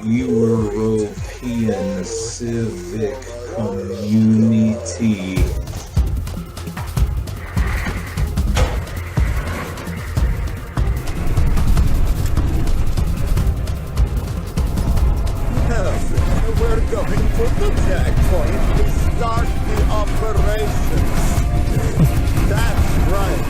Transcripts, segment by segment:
European civic community. We're going to the checkpoint to start the operation. That's right.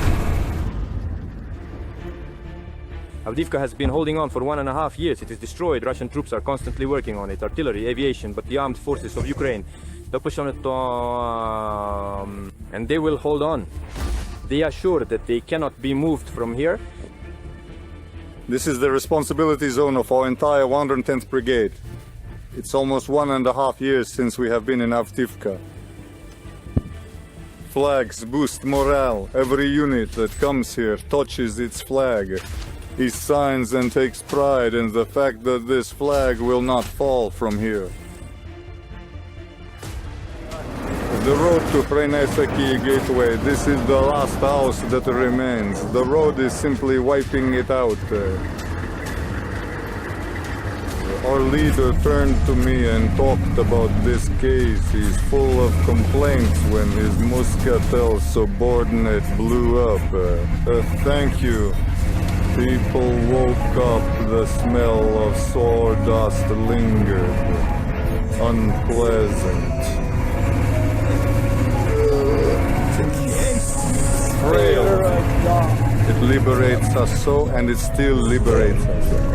Avdiivka has been holding on for 1.5 years. It is destroyed. Russian troops are constantly working on it. Artillery, aviation, but the armed forces of Ukraine. And they will hold on. They are sure that they cannot be moved from here. This is the responsibility zone of our entire 110th Brigade. It's almost 1.5 years since we have been in Avdiivka. Flags boost morale. Every unit that comes here touches its flag. He signs and takes pride in the fact that this flag will not fall from here. The road to Freneseki Gateway, this is the last house that remains. The road is simply wiping it out. Our leader turned to me and talked about this case. He's full of complaints when his Muscatel subordinate blew up. Thank you. People woke up, the smell of sawdust lingered. Unpleasant. Frail. It liberates us so, and it still liberates us.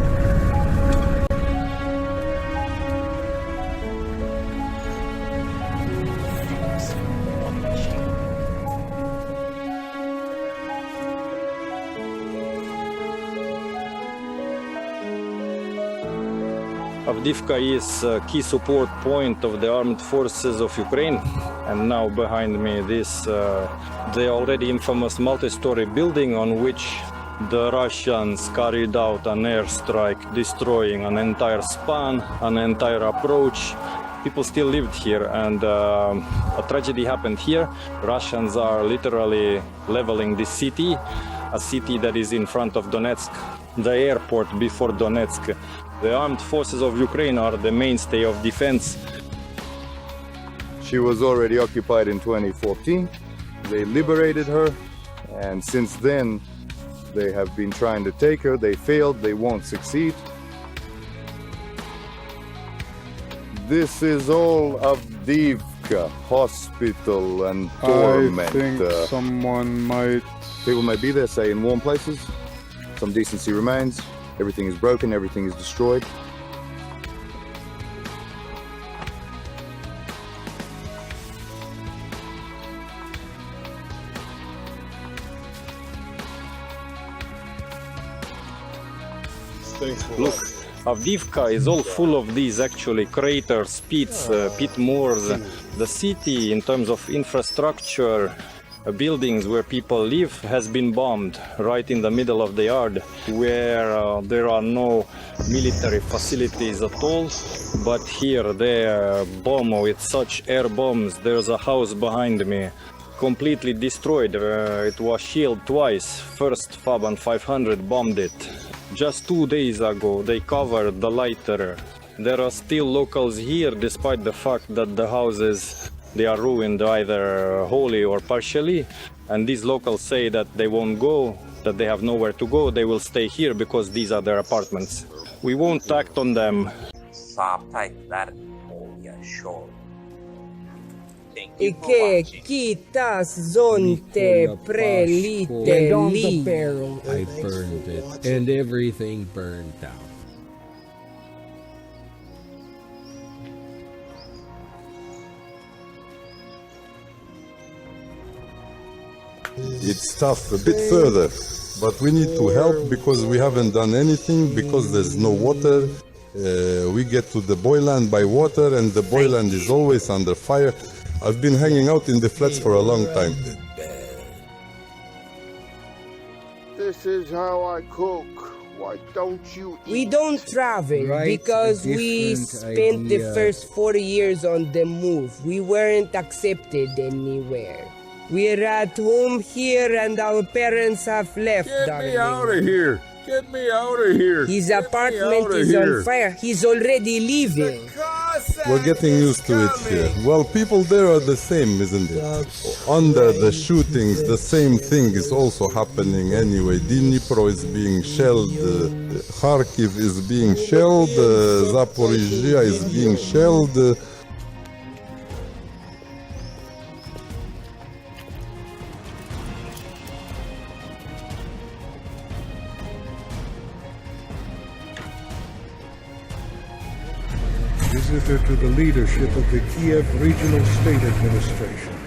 Avdiivka is a key support point of the armed forces of Ukraine, and now behind me this the already infamous multi-story building on which the Russians carried out an airstrike, destroying an entire span, an entire approach. People still lived here, and a tragedy happened here. Russians are literally leveling this city, a city that is in front of Donetsk, the airport before Donetsk. The armed forces of Ukraine are the mainstay of defense. She was already occupied in 2014. They liberated her, and since then they have been trying to take her. They failed, they won't succeed. This is all Avdiivka hospital and torment. I think someone might... People may be there, say in warm places. Some decency remains. Everything is broken, everything is destroyed. Look, Avdiivka is all full of these actually craters, pits, pit moors. The city, in terms of infrastructure, buildings where people live, has been bombed right in the middle of the yard, where there are no military facilities at all. But here they bomb with such air bombs. There's a house behind me, completely destroyed. It was shelled twice. First Faban 500 bombed it. Just 2 days ago they covered the lighter. There are still locals here, despite the fact that the houses, they are ruined either wholly or partially. And these locals say that they won't go, that they have nowhere to go, they will stay here because these are their apartments. We won't act on them. E che chitas zonte prelite li. I burned it, and everything burned down. It's tough, a bit further, but we need to help because we haven't done anything, because there's no water. We get to the boyland by water, and the boyland is always under fire. I've been hanging out in the flats for a long time. This is how I cook. Why don't you eat? We don't travel because we spent the first 40 years on the move. We weren't accepted anywhere. We're at home here and our parents have left, Get darling. me out of here! Get me out of here. His apartment is on fire. He's already leaving. We're getting used to it here. Well, people there are the same, isn't it? Under the shootings, the same thing is also happening anyway. Dnipro is being shelled, Kharkiv is being shelled, Zaporizhia is being shelled. Visitor to the leadership of the Kiev Regional State Administration.